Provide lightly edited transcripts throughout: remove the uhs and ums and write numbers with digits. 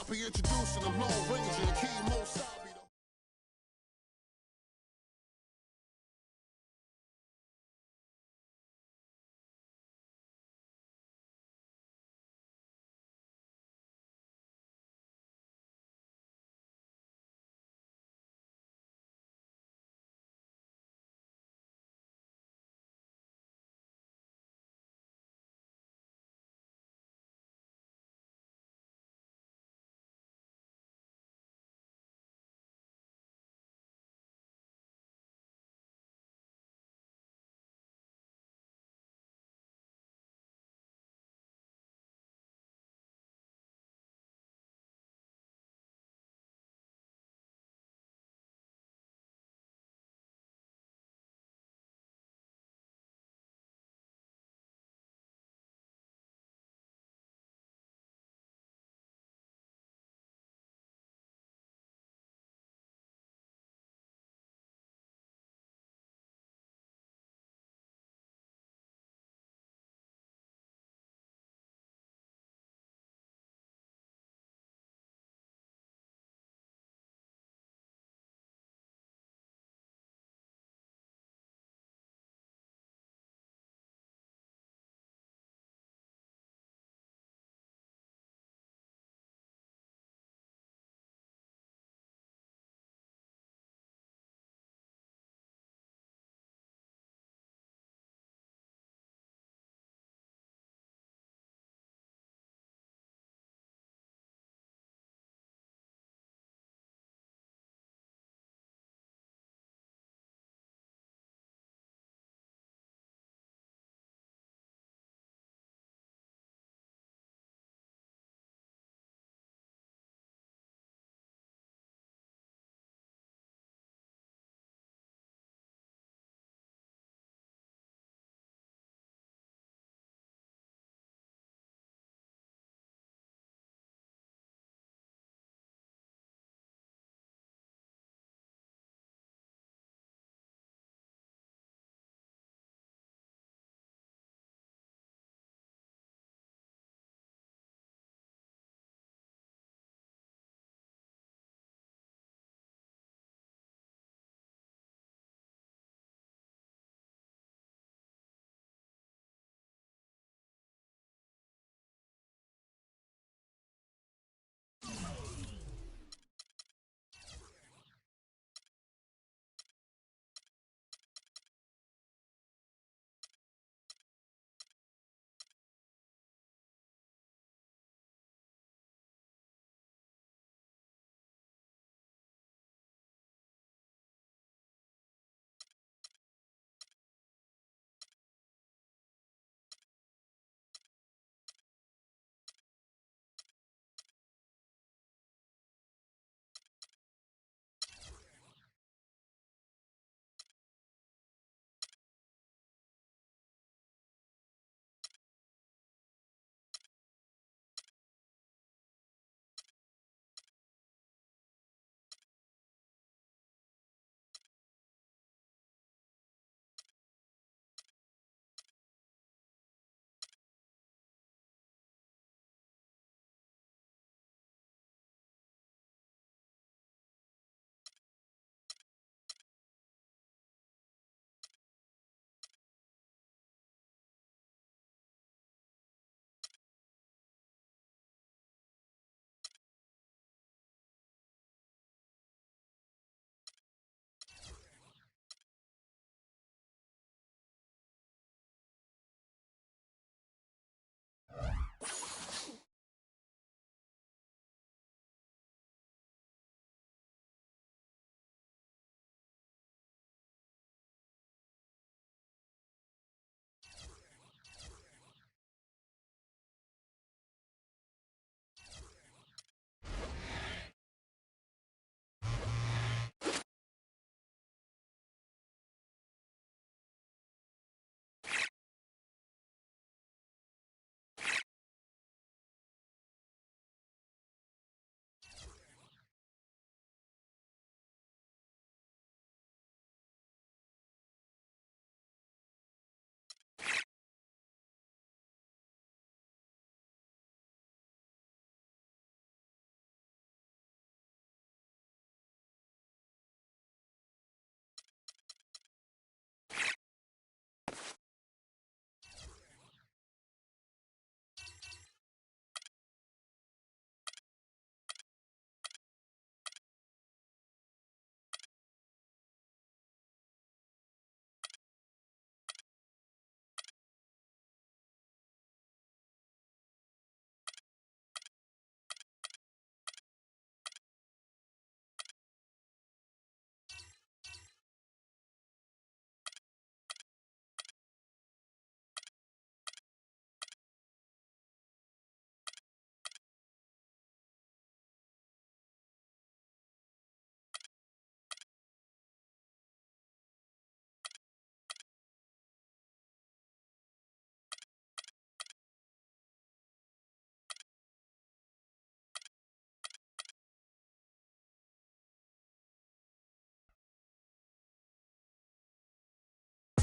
be introducing them Lone Ranger and Key Mo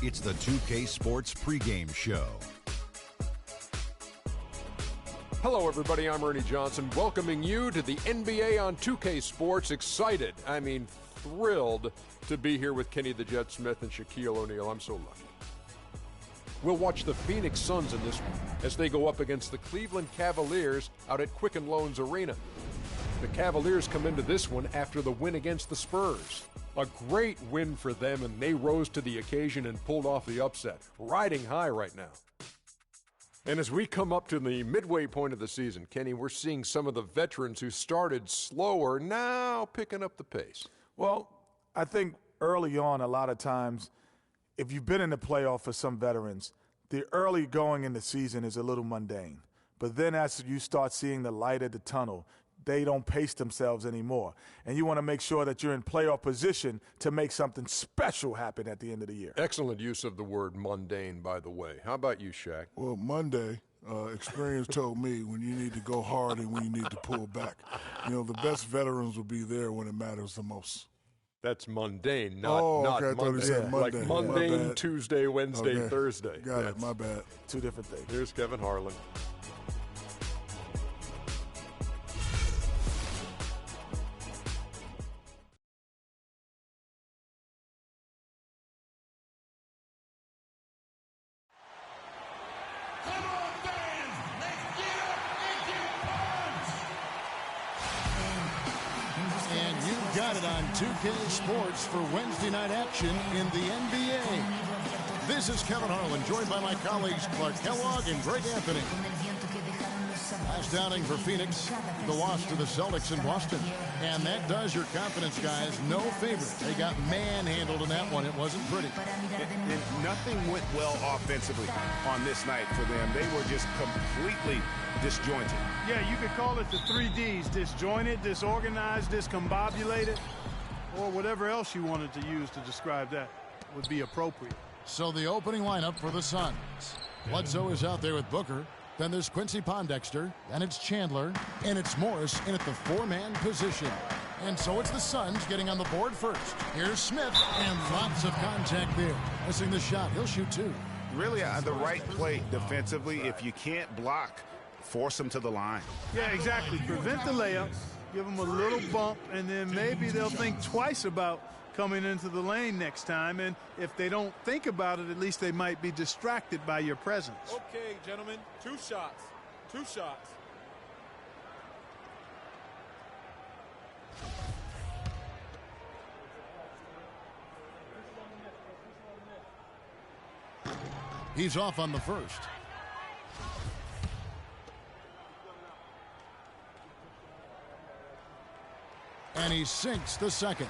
It's the 2K Sports pregame show. Hello, everybody. I'm Ernie Johnson, welcoming you to the NBA on 2K Sports. Excited, thrilled to be here with Kenny the Jet Smith and Shaquille O'Neal. I'm so lucky. We'll watch the Phoenix Suns in this one as they go up against the Cleveland Cavaliers out at Quicken Loans Arena. The Cavaliers come into this one after the win against the Spurs. A great win for them, and they rose to the occasion and pulled off the upset, riding high right now. And as we come up to the midway point of the season, Kenny, we're seeing some of the veterans who started slower now picking up the pace. Well, I think early on, a lot of times, if you've been in the playoff for some veterans, the early going in the season is a little mundane. But then as you start seeing the light at the tunnel, they don't pace themselves anymore. And you want to make sure that you're in playoff position to make something special happen at the end of the year. Excellent use of the word mundane, by the way. How about you, Shaq? Well, Monday, experience told me when you need to go hard and when you need to pull back. You know, the best veterans will be there when it matters the most. That's mundane, not okay, I thought he said Monday. Like mundane Tuesday, Wednesday, okay. Thursday. Got it, my bad. Two different things. Here's Kevin Harlan. And you've got it on 2K Sports for Wednesday night action in the NBA. This is Kevin Harlan, joined by my colleagues Clark Kellogg and Greg Anthony. Last outing for Phoenix, the loss to the Celtics in Boston. And that does your confidence guys no favor. They got manhandled in that one. It wasn't pretty. And nothing went well offensively on this night for them. They were just completely disjointed. Yeah, you could call it the 3 Ds, disjointed, disorganized, discombobulated, or whatever else you wanted to use to describe that would be appropriate. So the opening lineup for the Suns. Bledsoe is out there with Booker. Then there's Quincy Pondexter, and it's Chandler, and it's Morris in at the 4-man position. And so it's the Suns getting on the board first. Here's Smith, and lots of contact there. Missing the shot. He'll shoot 2. Really the right play defensively. If you can't block, force them to the line. Yeah, exactly. Prevent the layup, give them a little bump, and then maybe they'll think twice about coming into the lane next time. And if they don't think about it, at least they might be distracted by your presence. Okay, gentlemen, 2 shots. 2 shots. He's off on the first. And he sinks the second.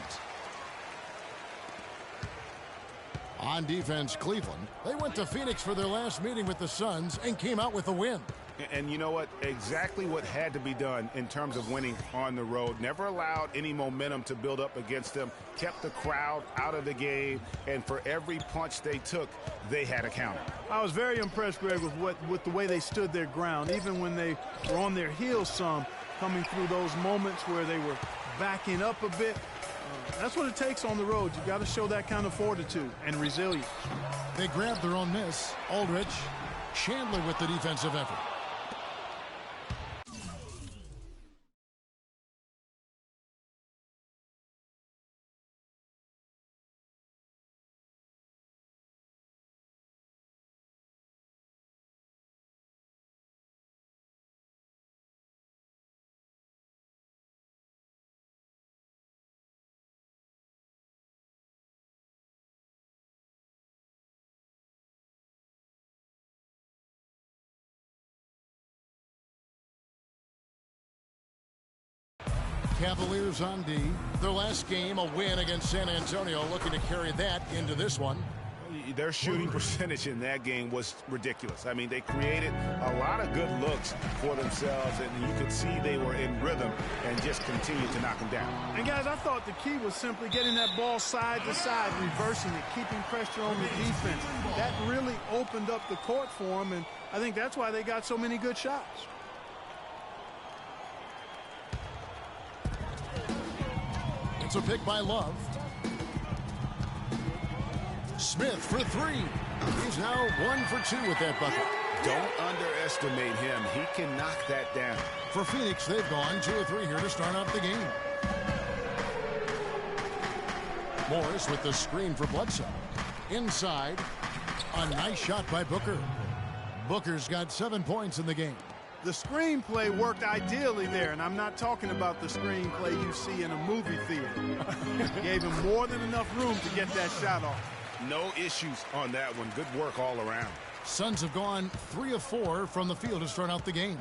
On defense, Cleveland. They went to Phoenix for their last meeting with the Suns and came out with a win. And you know what? Exactly what had to be done in terms of winning on the road. Never allowed any momentum to build up against them. Kept the crowd out of the game. And for every punch they took, they had a counter. I was very impressed, Greg, with the way they stood their ground, even when they were on their heels some, coming through those moments where they were backing up a bit. That's what it takes on the road. You got to show that kind of fortitude and resilience. They grabbed their own miss. Aldridge, Chandler with the defensive effort. Cavaliers on D. Their last game, a win against San Antonio, looking to carry that into this one. Their shooting percentage in that game was ridiculous. I mean, they created a lot of good looks for themselves, and you could see they were in rhythm and just continued to knock them down. And, guys, I thought the key was simply getting that ball side to side, reversing it, keeping pressure on the defense. That really opened up the court for them, and I think that's why they got so many good shots. It's a pick by Love. Smith for three. He's now 1 for 2 with that bucket. Don't underestimate him. He can knock that down. For Phoenix, they've gone 2 of 3 here to start out the game. Morris with the screen for Bledsoe. Inside, a nice shot by Booker. Booker's got 7 points in the game. The screenplay worked ideally there, and I'm not talking about the screenplay you see in a movie theater. Gave him more than enough room to get that shot off. No issues on that one. Good work all around. Suns have gone 3 of 4 from the field to start out the game.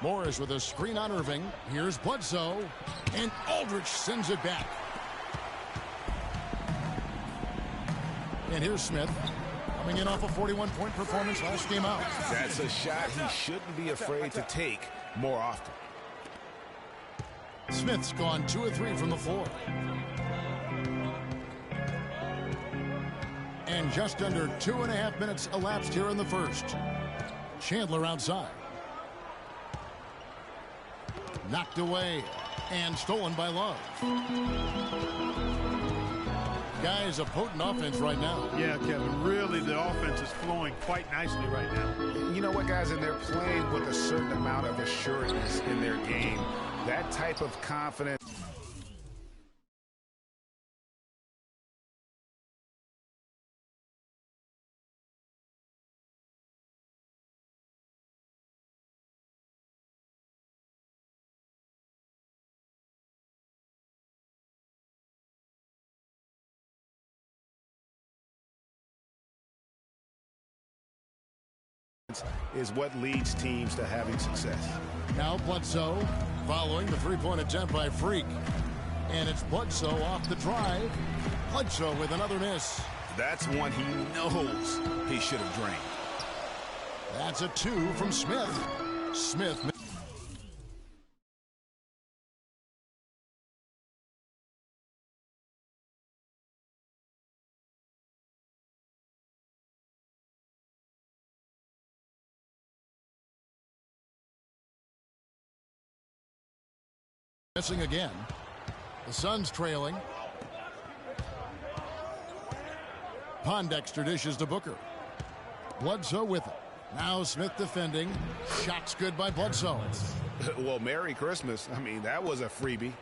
Morris with a screen on Irving. Here's Bledsoe, and Aldridge sends it back. And here's Smith, coming in off a 41-point performance last game out. That's a shot he shouldn't be afraid to take more often. Smith's gone 2 of 3 from the floor. And just under 2.5 minutes elapsed here in the first. Chandler outside. Knocked away and stolen by Love. Guys, a potent offense right now. Yeah, Kevin, really the offense is flowing quite nicely right now. You know what, guys, and they're playing with a certain amount of assurance in their game. That type of confidence. Is what leads teams to having success. Now Bledsoe following the three-point attempt by Freak. And it's Bledsoe off the drive. Bledsoe with another miss. That's one he knows he should have drained. That's a 2 from Smith. Smith. Missing again. The Suns trailing. Pondexter dishes to Booker. Bledsoe with it. Now Smith defending. Shots good by Bledsoe. Well, Merry Christmas. I mean, that was a freebie.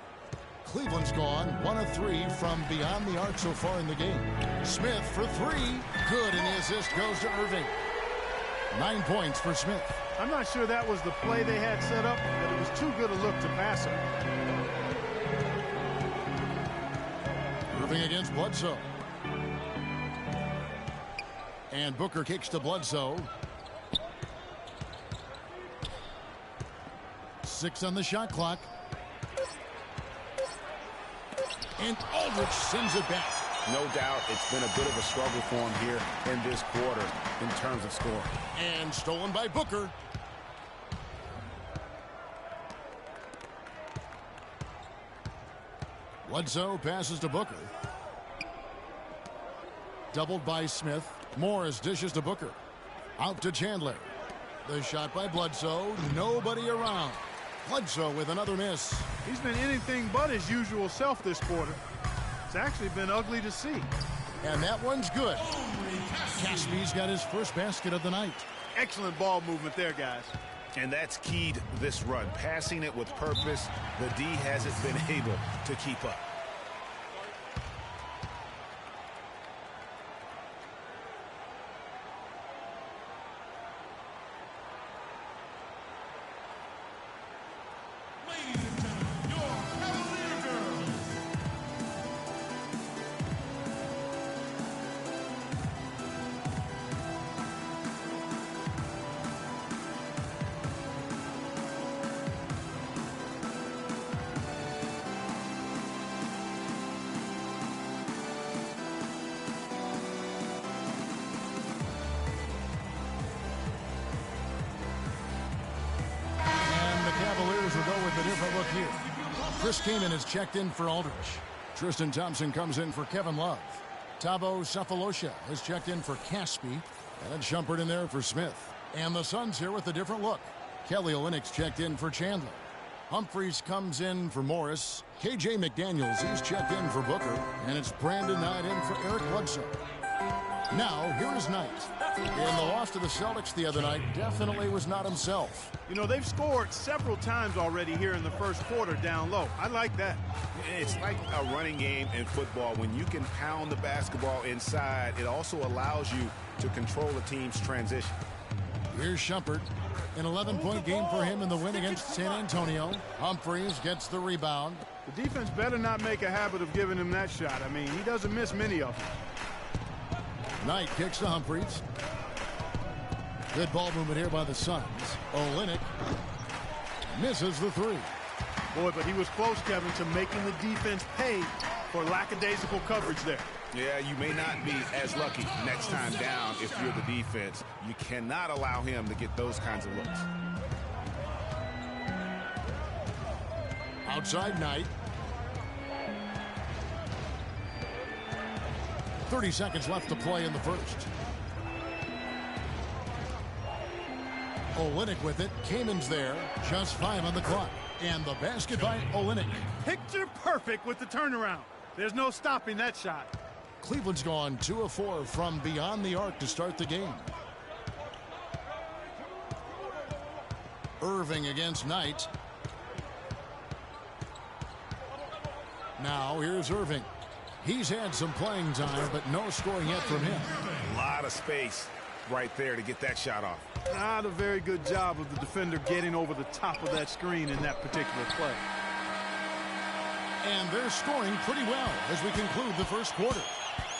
Cleveland's gone 1 of 3 from beyond the arc so far in the game. Smith for 3. Good, and the assist goes to Irving. 9 points for Smith. I'm not sure that was the play they had set up, but it was too good a look to pass him. Irving against Bledsoe. And Booker kicks to Bledsoe. 6 on the shot clock. And Aldridge sends it back. No doubt it's been a bit of a struggle for him here in this quarter in terms of scoring. And stolen by Booker. Bledsoe passes to Booker. Doubled by Smith. Morris dishes to Booker. Out to Chandler. The shot by Bledsoe. Nobody around. Bledsoe with another miss. He's been anything but his usual self this quarter. It's actually been ugly to see. And that one's good. Caspi's got his first basket of the night. Excellent ball movement there, guys. And that's keyed this run. Passing it with purpose. The D hasn't been able to keep up. Chris Kaman is checked in for Aldridge. Tristan Thompson comes in for Kevin Love. Thabo Sefolosha has checked in for Caspi. And then Shumpert in there for Smith. And the Suns here with a different look. Kelly Olynyk's checked in for Chandler. Humphreys comes in for Morris. KJ McDaniels, he's checked in for Booker. And it's Brandon Knight in for Eric Bledsoe. Now, here is Knight. In the loss to the Celtics the other night, definitely was not himself. You know, they've scored several times already here in the first quarter down low. I like that. It's like a running game in football. When you can pound the basketball inside, it also allows you to control the team's transition. Here's Shumpert. An 11-point game for him in the win against San Antonio. Humphreys gets the rebound. The defense better not make a habit of giving him that shot. I mean, he doesn't miss many of them. Knight kicks to Humphreys. Good ball movement here by the Suns. Olynyk misses the three. Boy, but he was close, Kevin, to making the defense pay for lackadaisical coverage there. Yeah, you may not be as lucky next time down if you're the defense. You cannot allow him to get those kinds of looks. Outside Knight. 30 seconds left to play in the first. Olynyk with it. Kamen's there. Just 5 on the clock. And the basket by Olynyk. Picture perfect with the turnaround. There's no stopping that shot. Cleveland's gone 2 of 4 from beyond the arc to start the game. Irving against Knight. Now here's Irving. He's had some playing time, but no scoring yet from him. A lot of space right there to get that shot off. Not a very good job of the defender getting over the top of that screen in that particular play. And they're scoring pretty well as we conclude the first quarter.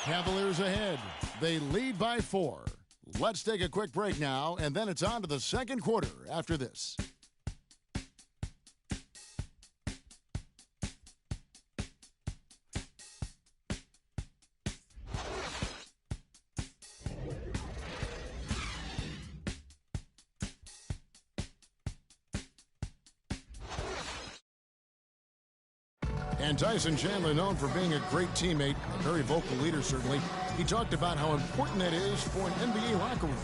Cavaliers ahead. They lead by 4. Let's take a quick break now, and then it's on to the second quarter after this. And Tyson Chandler, known for being a great teammate, a very vocal leader certainly, he talked about how important that is for an NBA locker room.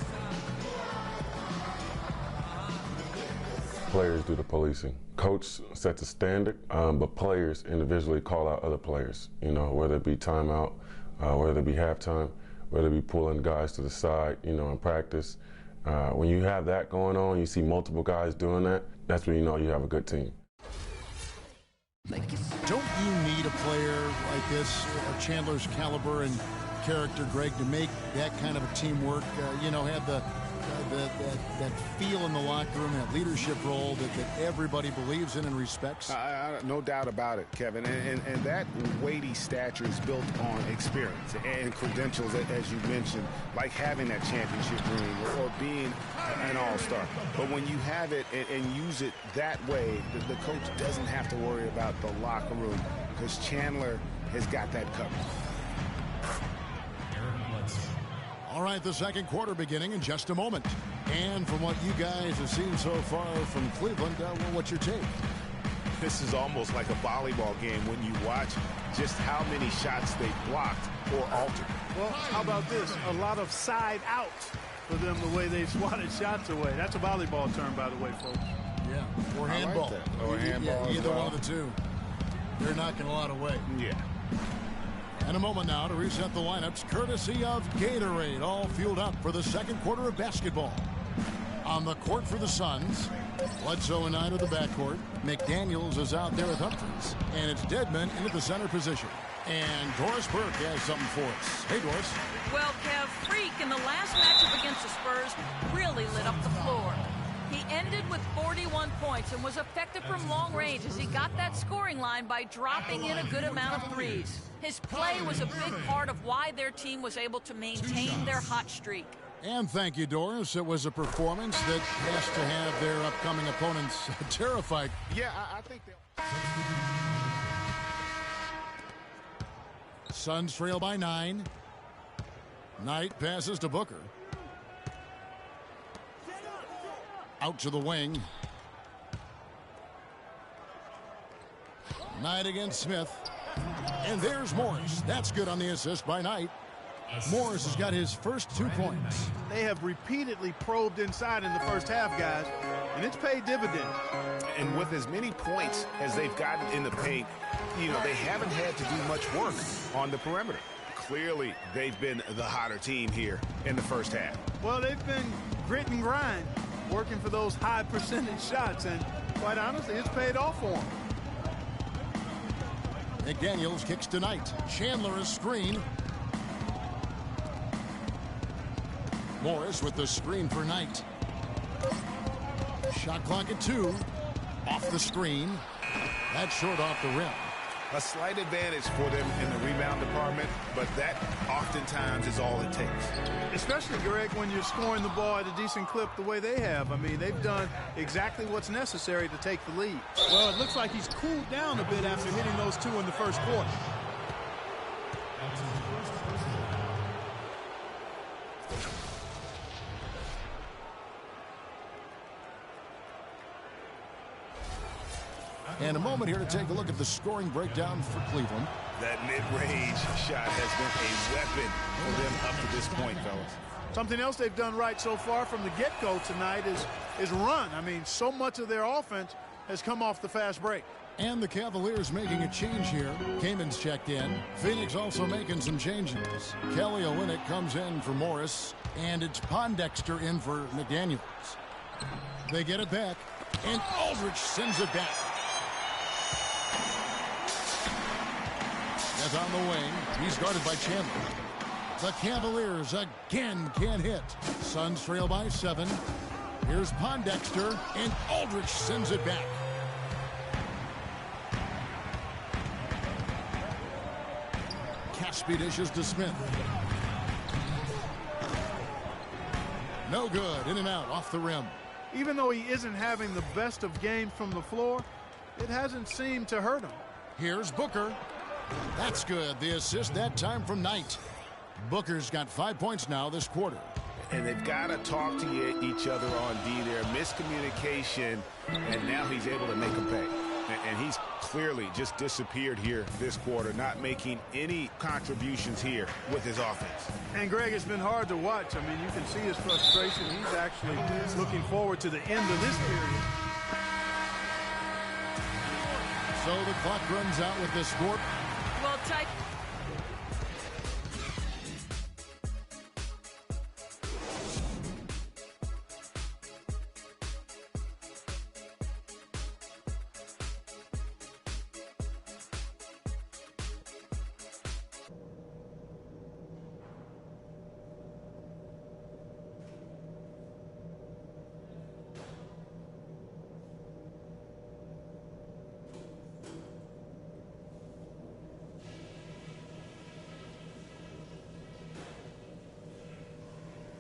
Players do the policing. Coach sets a standard, but players individually call out other players, you know, whether it be timeout, whether it be halftime, whether it be pulling guys to the side, you know, in practice. When you have that going on, you see multiple guys doing that, that's when you know you have a good team. Don't you need a player like this, Chandler's caliber and character, Greg, to make that kind of a teamwork, you know, have that feel in the locker room, that leadership role that everybody believes in and respects? No doubt about it, Kevin. And that weighty stature is built on experience and credentials, as you mentioned, like having that championship ring or being an all-star. But when you have it and use it that way, the coach doesn't have to worry about the locker room because Chandler has got that covered. All right, the second quarter beginning in just a moment. And from what you guys have seen so far from Cleveland, well, what's your take? This is almost like a volleyball game when you watch just how many shots they blocked or altered. Well, how about this? A lot of side out for them the way they swatted shots away. That's a volleyball term, by the way, folks. Yeah, or handball. Like that. Or handball. Yeah, either one of the two. They're knocking a lot away. Yeah. And a moment now to reset the lineups, courtesy of Gatorade, all fueled up for the second quarter of basketball. On the court for the Suns, Bledsoe and Knight of the backcourt. McDaniels is out there with Humphreys. And it's Dedmon into the center position. And Doris Burke has something for us. Hey, Doris. Well, Kev, Freak in the last matchup against the Spurs really lit up the floor. He ended with 41 points and was effective from long range as he got that scoring line by dropping in a good amount of threes. His play was a big part of why their team was able to maintain their hot streak. And thank you, Doris. It was a performance that has to have their upcoming opponents terrified. Yeah, I think they'll... Suns trail by 9. Knight passes to Booker. Out to the wing. Knight against Smith. And there's Morris. That's good on the assist by Knight. Morris has got his first 2 points. They have repeatedly probed inside in the first half, guys, and it's paid dividends. And with as many points as they've gotten in the paint, you know, they haven't had to do much work on the perimeter. Clearly, they've been the hotter team here in the first half. Well, they've been grit and grind, working for those high percentage shots, and quite honestly, it's paid off for them. McDaniels kicks to Knight. Chandler a screen. Morris with the screen for Knight. Shot clock at 2. Off the screen. That's short off the rim. A slight advantage for them in the rebound department, but that oftentimes is all it takes. Especially, Greg, when you're scoring the ball at a decent clip the way they have. I mean, they've done exactly what's necessary to take the lead. Well, it looks like he's cooled down a bit after hitting those 2 in the first quarter. And a moment here to take a look at the scoring breakdown for Cleveland. That mid-range shot has been a weapon for them up to this point, fellas. Something else they've done right so far from the get-go tonight is run. I mean, so much of their offense has come off the fast break. And the Cavaliers making a change here. Kaman's checked in. Phoenix also making some changes. Kelly Olynyk comes in for Morris, and it's Pondexter in for McDaniels. They get it back, and Aldridge sends it back. That's on the wing. He's guarded by Chandler. The Cavaliers again can't hit. Suns trail by 7. Here's Pondexter, and Aldridge sends it back. Caspi dishes to Smith. No good. In and out off the rim. Even though he isn't having the best of games from the floor, it hasn't seemed to hurt him. Here's Booker. That's good. The assist that time from Knight. Booker's got 5 points now this quarter. And they've got to talk to each other on D there. Miscommunication, and now he's able to make them pay. And he's clearly just disappeared here this quarter, not making any contributions here with his offense. And, Greg, it's been hard to watch. I mean, you can see his frustration. He's actually looking forward to the end of this period. So the clock runs out with this score. Well, tight.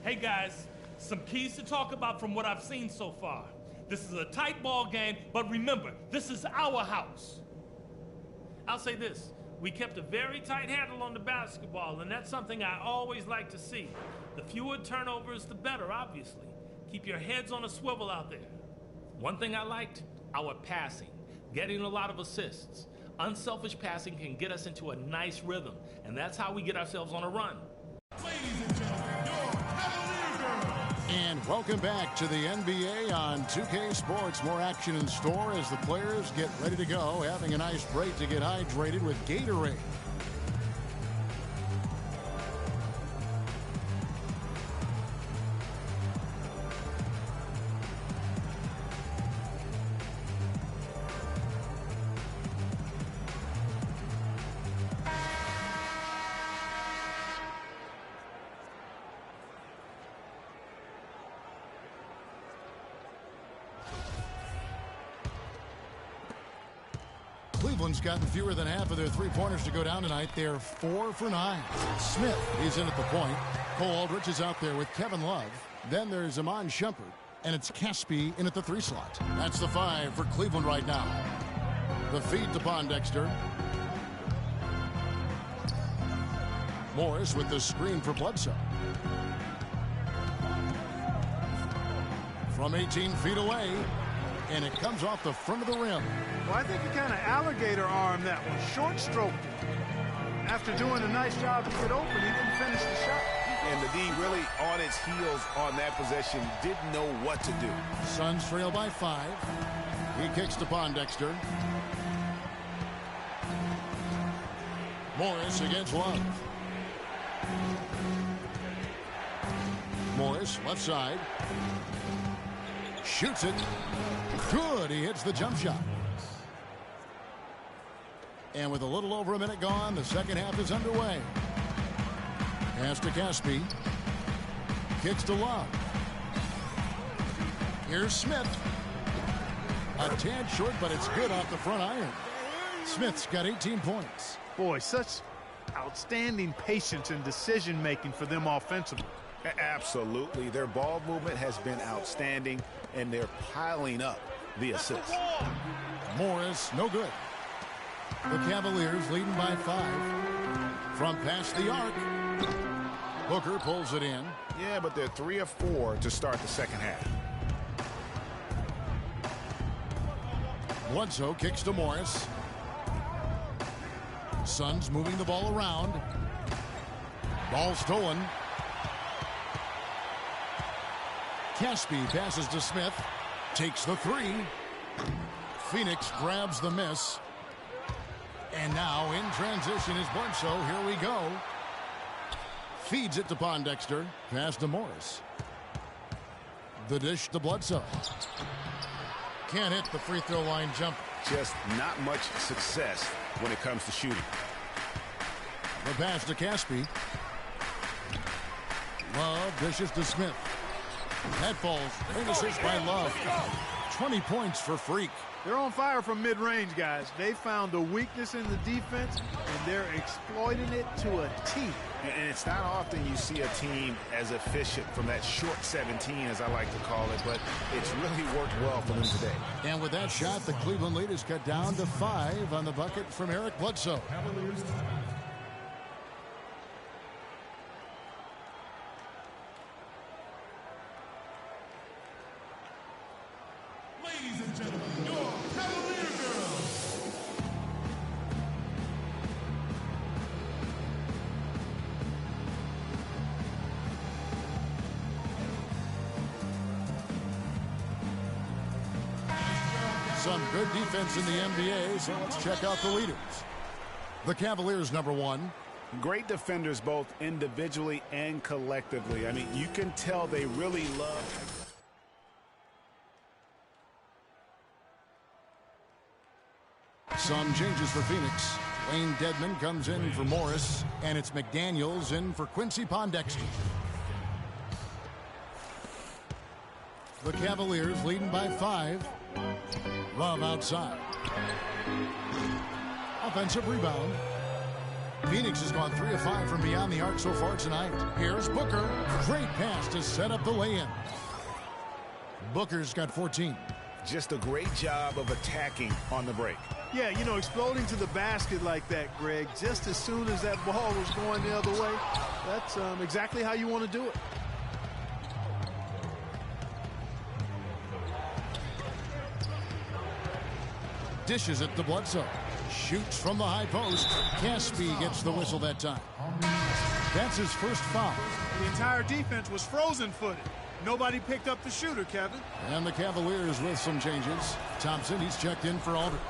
Hey guys, some keys to talk about from what I've seen so far. This is a tight ball game, but remember, this is our house. I'll say this, we kept a very tight handle on the basketball, and that's something I always like to see. The fewer turnovers, the better, obviously. Keep your heads on a swivel out there. One thing I liked, our passing, getting a lot of assists. Unselfish passing can get us into a nice rhythm, and that's how we get ourselves on a run. And welcome back to the NBA on 2K Sports. More action in store as the players get ready to go, having a nice break to get hydrated with Gatorade. Cleveland's gotten fewer than half of their three-pointers to go down tonight. They're 4 for 9. Smith, he's in at the point. Cole Aldrich is out there with Kevin Love. Then there's Iman Shumpert, and it's Caspi in at the 3 slot. That's the 5 for Cleveland right now. The feed to Pondexter. Morris with the screen for Bledsoe. From 18 feet away, and it comes off the front of the rim. Well, I think he kind of alligator armed that one, short stroked it. after doing a nice job to get open, he didn't finish the shot. And the D really on its heels on that possession, didn't know what to do. Suns trail by 5. He kicks to Pondexter. Morris against Love. Morris, left side. Shoots it. Good. He hits the jump shot. And with a little over a minute gone, the second half is underway. Pass to Caspi. Kicks to Love. Here's Smith. A tad short, but it's good off the front iron. Smith's got 18 points. Boy, such outstanding patience and decision-making for them offensively. Absolutely. Their ball movement has been outstanding, and they're piling up the assists. Morris, no good. The Cavaliers leading by 5. From past the arc. Booker pulls it in. Yeah, but they're 3 of 4 to start the second half. Bledsoe kicks to Morris. Suns moving the ball around. Ball stolen. Caspi passes to Smith. Takes the 3. Phoenix grabs the miss. And now in transition is Bledsoe. Here we go. Feeds it to Pondexter. Pass to Morris. The dish to Bledsoe. Can't hit the free throw line jump. Just not much success when it comes to shooting. The pass to Caspi. Love dishes to Smith. That falls. Great assist by Love. 20 points for Freak. They're on fire from mid-range, guys. They found a weakness in the defense, and they're exploiting it to a T. And it's not often you see a team as efficient from that short 17, as I like to call it, but it's really worked well for them today. And with that shot, the Cleveland lead is cut down to 5 on the bucket from Eric Bledsoe. Ladies and gentlemen, your Cavalier girls. Some good defense in the NBA, so let's check out the leaders. The Cavaliers, number 1. Great defenders both individually and collectively. I mean, you can tell they really love... Some changes for Phoenix. Wayne Dedman comes in for Morris, and it's McDaniels in for Quincy Pondexter. The Cavaliers leading by 5. Love outside. Offensive rebound. Phoenix has gone 3 of 5 from beyond the arc so far tonight. Here's Booker. Great pass to set up the lay-in. Booker's got 14. Just a great job of attacking on the break. Yeah, you know, exploding to the basket like that, Greg, just as soon as that ball was going the other way, that's exactly how you want to do it. Dishes it to Bledsoe. Shoots from the high post. Caspi gets the whistle that time. That's his first foul. The entire defense was frozen-footed. Nobody picked up the shooter, Kevin. And the Cavaliers with some changes. Thompson, he's checked in for Aldridge.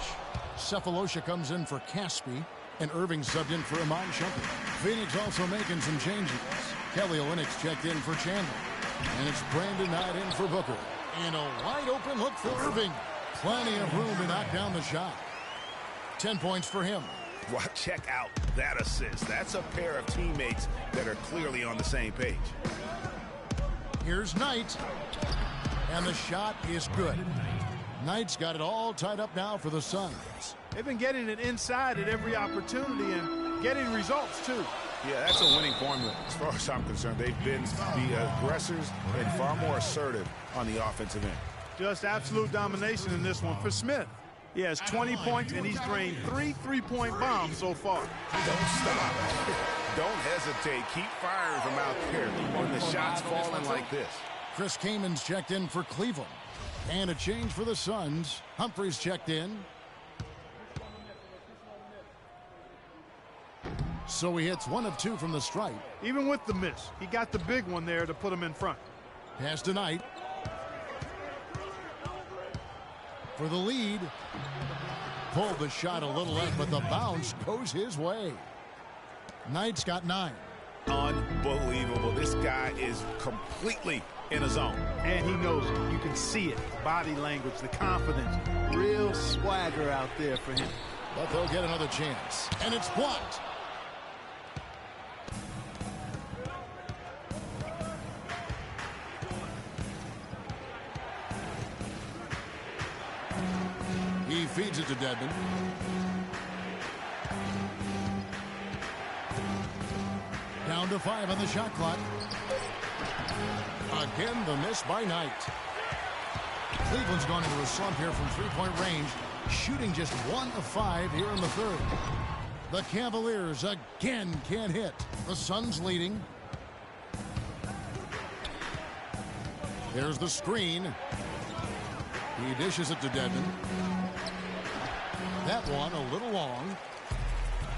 Cephalosha comes in for Caspi. And Irving subbed in for Iman Shumpert. Phoenix also making some changes. Kelly Olynyk's checked in for Chandler. And it's Brandon Knight in for Booker. And a wide open look for Irving. Plenty of room to knock down the shot. 10 points for him. Well, check out that assist. That's a pair of teammates that are clearly on the same page. Here's Knight. And the shot is good. Knight's got it all tied up now for the Suns. They've been getting it inside at every opportunity and getting results, too. Yeah, that's a winning formula as far as I'm concerned. They've been the aggressors and far more assertive on the offensive end. Just absolute domination in this one for Smith. He has 20 points, and he's drained 3 3-point bombs so far. Don't stop. Don't hesitate. Keep firing from out there when the shot's falling like this. Chris Kamen's checked in for Cleveland. And a change for the Suns. Humphries checked in. So he hits 1 of 2 from the stripe. Even with the miss, he got the big one there to put him in front. Pass to Knight. For the lead. Pulled the shot a little left, but the bounce goes his way. Knight's got 9. Unbelievable. This guy is completely in a zone. And he knows it. You can see it. Body language, the confidence. Real swagger out there for him. But they'll get another chance. And it's blocked. He feeds it to Dedmon. Down to 5 on the shot clock. Again, the miss by Knight. Cleveland's gone into a slump here from three-point range, shooting just 1 of 5 here in the third. The Cavaliers again can't hit. The Suns leading. There's the screen. He dishes it to Dedmon. That one a little long.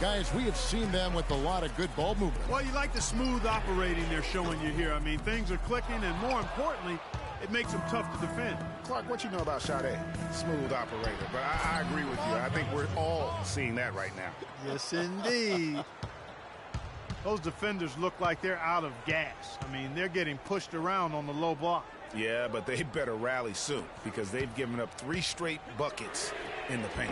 Guys, we have seen them with a lot of good ball movement. Well, you like the smooth operating they're showing you here. I mean, things are clicking, and more importantly, it makes them tough to defend. Clark, what you know about Sade? Smooth operator. But I agree with you. I think we're all seeing that right now. Yes, indeed. Those defenders look like they're out of gas. I mean, they're getting pushed around on the low block. Yeah, but they better rally soon because they've given up 3 straight buckets in the paint.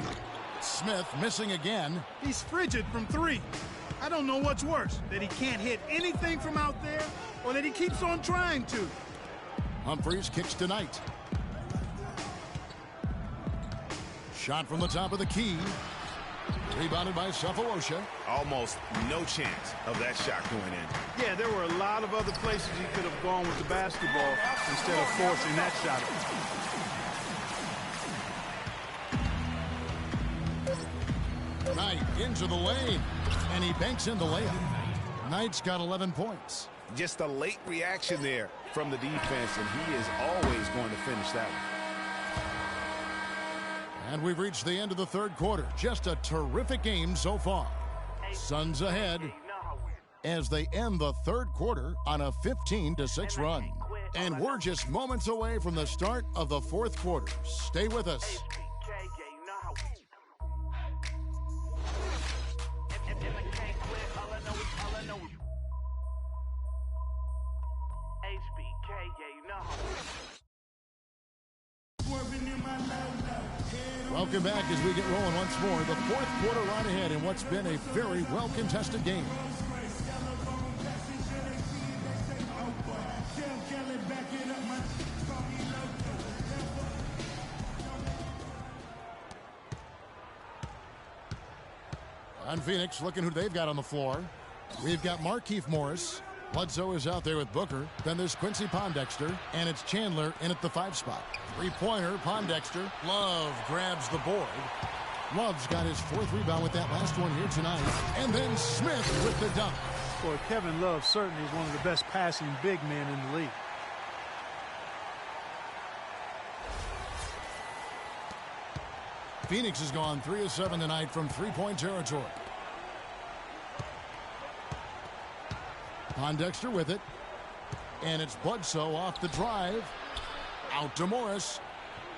Smith missing again. He's frigid from 3. I don't know what's worse, that he can't hit anything from out there or that he keeps on trying to. Humphries kicks to Knight. Shot from the top of the key. Rebounded by Seferian. Almost no chance of that shot going in. Yeah, there were a lot of other places he could have gone with the basketball instead of forcing that shot. Knight into the lane, and he banks in the layup. Knight's got 11 points. Just a late reaction there from the defense, and he is always going to finish that one. And we've reached the end of the third quarter. Just a terrific game so far. Suns ahead as they end the third quarter on a 15-6 run. And we're just moments away from the start of the fourth quarter. Stay with us. Welcome back as we get rolling once more. The fourth quarter right ahead in what's been a very well-contested game. On Phoenix, looking who they've got on the floor. We've got Markieff Morris. Bledsoe is out there with Booker. Then there's Quincy Pondexter, and it's Chandler in at the 5 spot. Three-pointer, Pondexter. Love grabs the board. Love's got his 4th rebound with that last one here tonight. And then Smith with the dunk. Boy, Kevin Love certainly is one of the best passing big men in the league. Phoenix has gone 3 of 7 tonight from three-point territory. Pondexter with it. And it's Bledsoe off the drive. Out to Morris.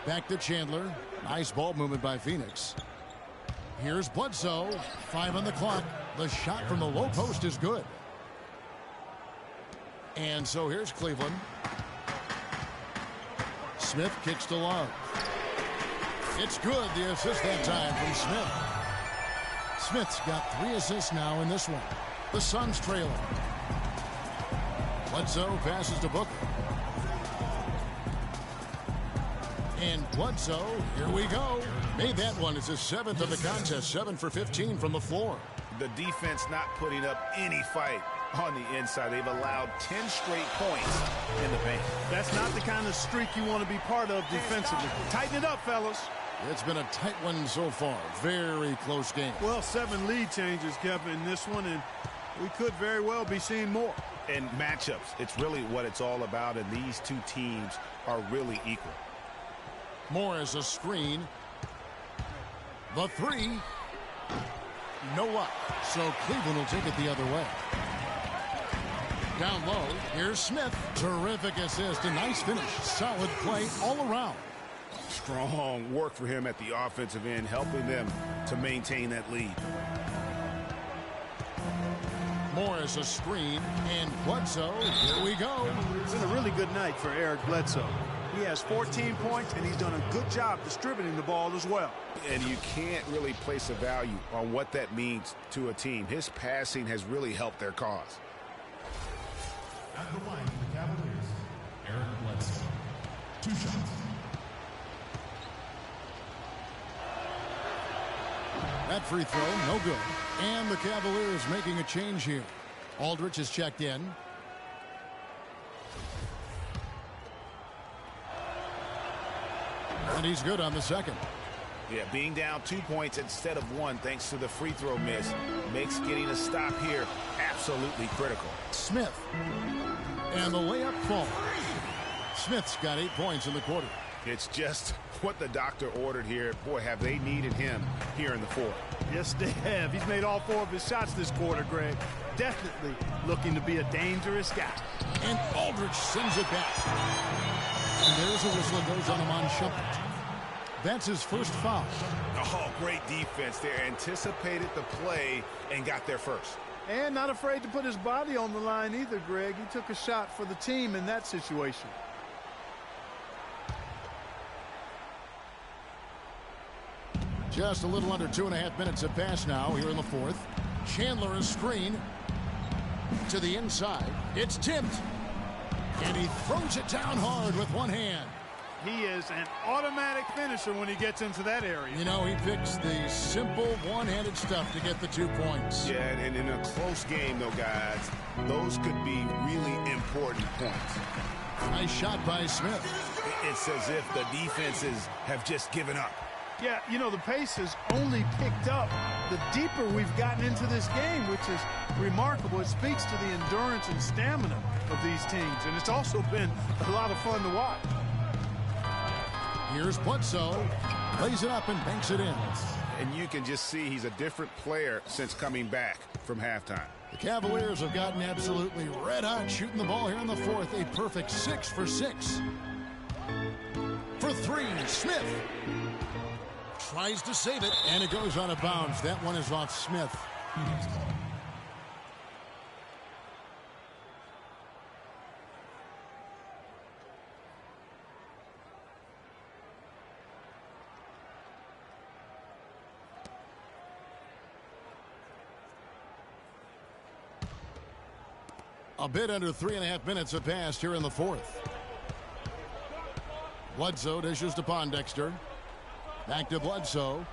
Back to Chandler. Nice ball movement by Phoenix. Here's Bledsoe. 5 on the clock. The shot from the low post is good. And so here's Cleveland. Smith kicks to Love. It's good. The assist that time from Smith. Smith's got 3 assists now in this one. The Suns trailing. Bledsoe passes to Booker. And Bledsoe, here we go. Made that one. It's his 7th of the contest. 7 for 15 from the floor. The defense not putting up any fight on the inside. They've allowed 10 straight points in the paint. That's not the kind of streak you want to be part of defensively. Tighten it up, fellas. It's been a tight one so far. Very close game. Well, 7 lead changes, Kevin, in this one, and we could very well be seeing more. And matchups, it's really what it's all about, and these two teams are really equal. Morris a screen. The 3. No luck. So Cleveland will take it the other way. Down low, here's Smith. Terrific assist. A nice finish. Solid play all around. Strong work for him at the offensive end, helping them to maintain that lead. Morris a screen, and Bledsoe, here we go. It's been a really good night for Eric Bledsoe. He has 14 points, and he's done a good job distributing the ball as well. And you can't really place a value on what that means to a team. His passing has really helped their cause. At the line for the Cavaliers, Eric Bledsoe. 2 shots. That free throw, no good. And the Cavaliers making a change here. Aldridge is checked in. And he's good on the second. Yeah, being down 2 points instead of 1 thanks to the free throw miss makes getting a stop here absolutely critical. Smith. And the layup falls. Smith's got 8 points in the quarter. It's just what the doctor ordered here. Boy, have they needed him here in the fourth. Yes, they have. He's made all 4 of his shots this quarter, Greg. Definitely looking to be a dangerous guy. And Aldridge sends it back. And there's a whistle that goes on him on Shumpert. That's his first foul. Oh, great defense there. Anticipated the play and got there first. And not afraid to put his body on the line either, Greg. He took a shot for the team in that situation. Just a little under 2.5 minutes have passed now here in the fourth. Chandler a screen to the inside. It's tipped. And he throws it down hard with one hand. He is an automatic finisher when he gets into that area. You know, he picks the simple one-handed stuff to get the 2 points. Yeah, and in a close game, though, guys, those could be really important points. Nice shot by Smith. It's as if the defenses have just given up. Yeah, you know, the pace has only picked up the deeper we've gotten into this game, which is remarkable. It speaks to the endurance and stamina of these teams, and it's also been a lot of fun to watch. Here's Bledsoe. Lays it up and banks it in. And you can just see he's a different player since coming back from halftime. The Cavaliers have gotten absolutely red hot shooting the ball here in the fourth. A perfect 6 for 6. For 3, Smith. Tries to save it, and it goes out of bounds. That one is off Smith. A bit under 3.5 minutes have passed here in the fourth. Bledsoe dishes to Pondexter. Back to Bledsoe.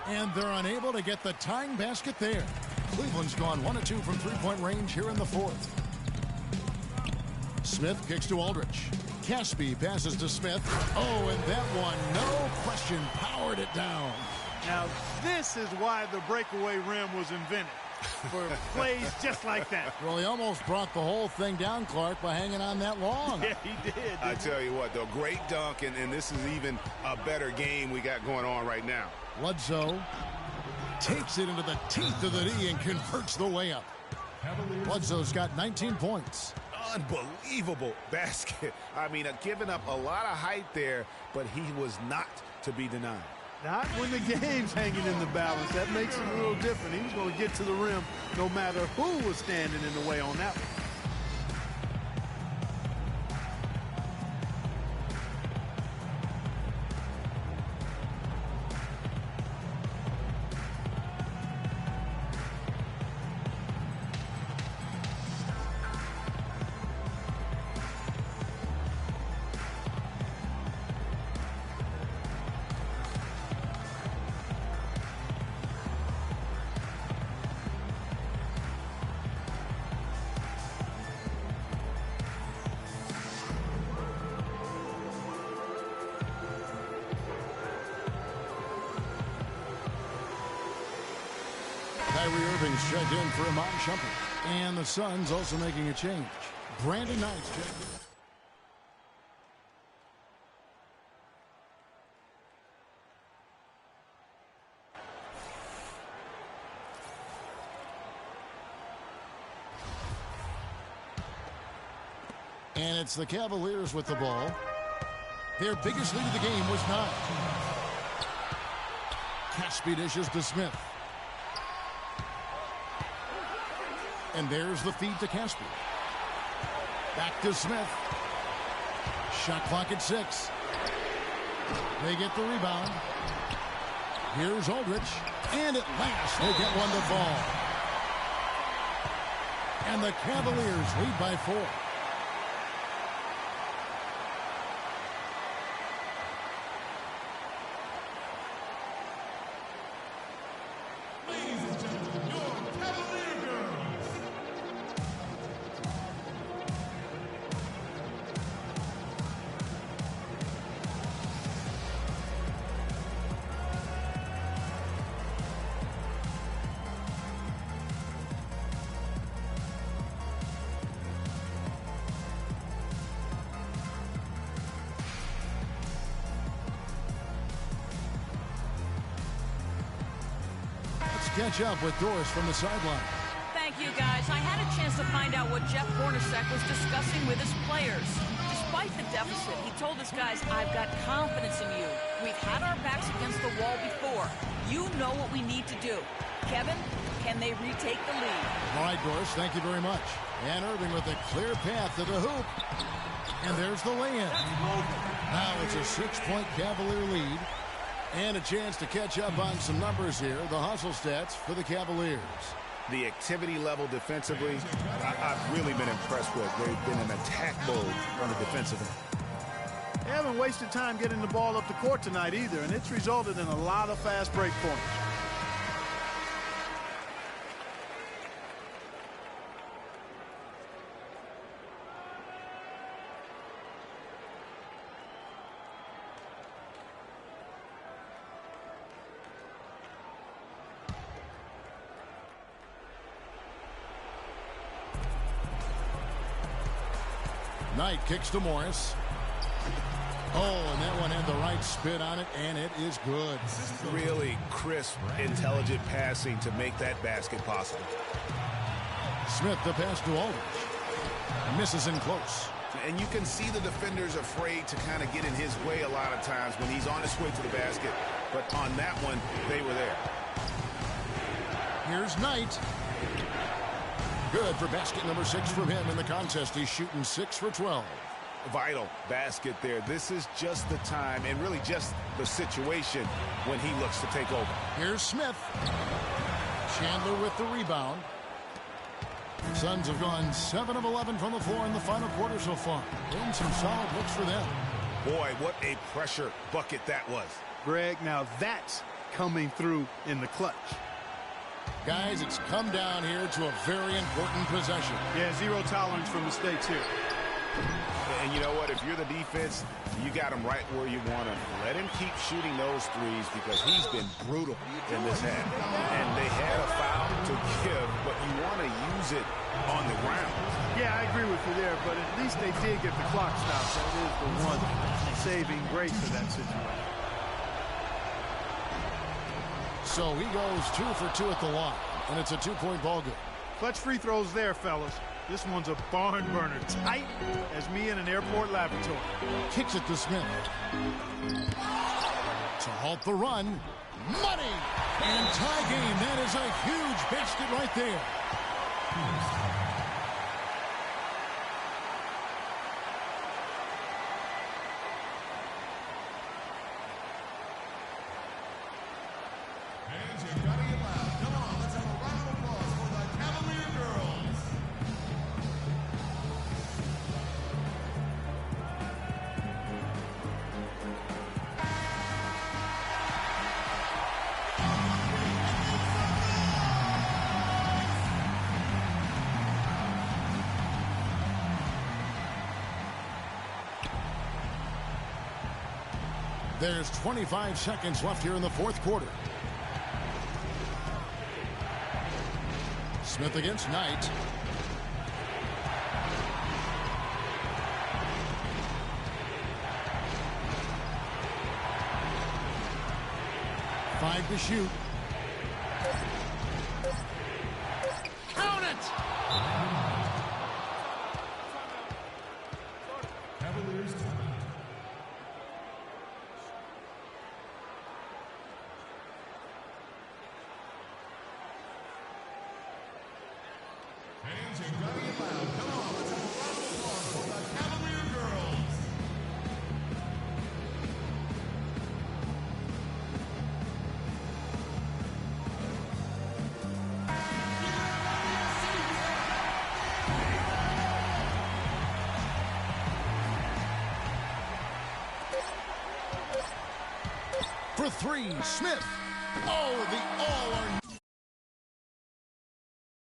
And they're unable to get the tying basket there. Cleveland's gone 1 of 2 from three-point range here in the fourth. Smith kicks to Aldridge. Caspi passes to Smith. Oh, and that one, no question, powered it down. Now, this is why the breakaway rim was invented. For plays just like that. Well, he almost brought the whole thing down, Clark, by hanging on that long. Yeah, he did. I tell you what, though, great dunk, and this is even a better game we got going on right now. Bledsoe takes it into the teeth of the knee and converts the layup. Bledsoe's got 19 points. Unbelievable basket. I mean, giving up a lot of height there, but he was not to be denied. Not when the game's hanging in the balance. That makes it a little different. He was going to get to the rim no matter who was standing in the way on that one. Kyrie Irving's checked in for Iman Shumpert. And the Suns also making a change. Brandon Knight's checked in. And it's the Cavaliers with the ball. Their biggest lead of the game was 9. Caspi dishes to Smith. And there's the feed to Caspi. Back to Smith. Shot clock at 6. They get the rebound. Here's Aldrich. And at last, they get one to fall. And the Cavaliers lead by 4. Catch up with Doris from the sideline. Thank you, guys. I had a chance to find out what Jeff Hornacek was discussing with his players. Despite the deficit, he told his guys, I've got confidence in you. We've had our backs against the wall before. You know what we need to do. Kevin, can they retake the lead? All right, Doris, thank you very much. And Irving with a clear path to the hoop. And there's the lay-in. Now it's a 6-point Cavalier lead. And a chance to catch up on some numbers here. The hustle stats for the Cavaliers. The activity level defensively, I've really been impressed with. They've been in attack mode on the defensive end. They haven't wasted time getting the ball up the court tonight either, and it's resulted in a lot of fast break points. Knight kicks to Morris. Oh, and that one had the right spin on it, and it is good. Really crisp, intelligent passing to make that basket possible. Smith, the pass to Aldrich. Misses in close. And you can see the defenders afraid to kind of get in his way a lot of times when he's on his way to the basket. But on that one, they were there. Here's Knight. Good for basket number 6 from him in the contest. He's shooting 6 for 12. Vital basket there. This is just the time and really just the situation when he looks to take over. Here's Smith. Chandler with the rebound. Suns have gone 7 of 11 from the floor in the final quarter so far. Doing some solid looks for them. Boy, what a pressure bucket that was. Greg, now that's coming through in the clutch. Guys, it's come down here to a very important possession. Yeah, zero tolerance for mistakes here. And you know what? If you're the defense, you got him right where you want him. Let him keep shooting those threes because he's been brutal in this half. And they had a foul to give, but you want to use it on the ground. Yeah, I agree with you there, but at least they did get the clock stopped. That is the one saving grace of that situation. So he goes 2 for 2 at the line, and it's a 2-point ball game. Clutch free throws there, fellas. This one's a barn burner, tight as me in an airport laboratory. Kicks it to Smith. To halt the run. Money! And tie game. That is a huge basket right there. There's 25 seconds left here in the fourth quarter. Smith against Knight. Five to shoot. Count it! Fans, you gotta get loud. Come on, let's have a round of applause for the Cavalier girls. For three, Smith. Oh, the all or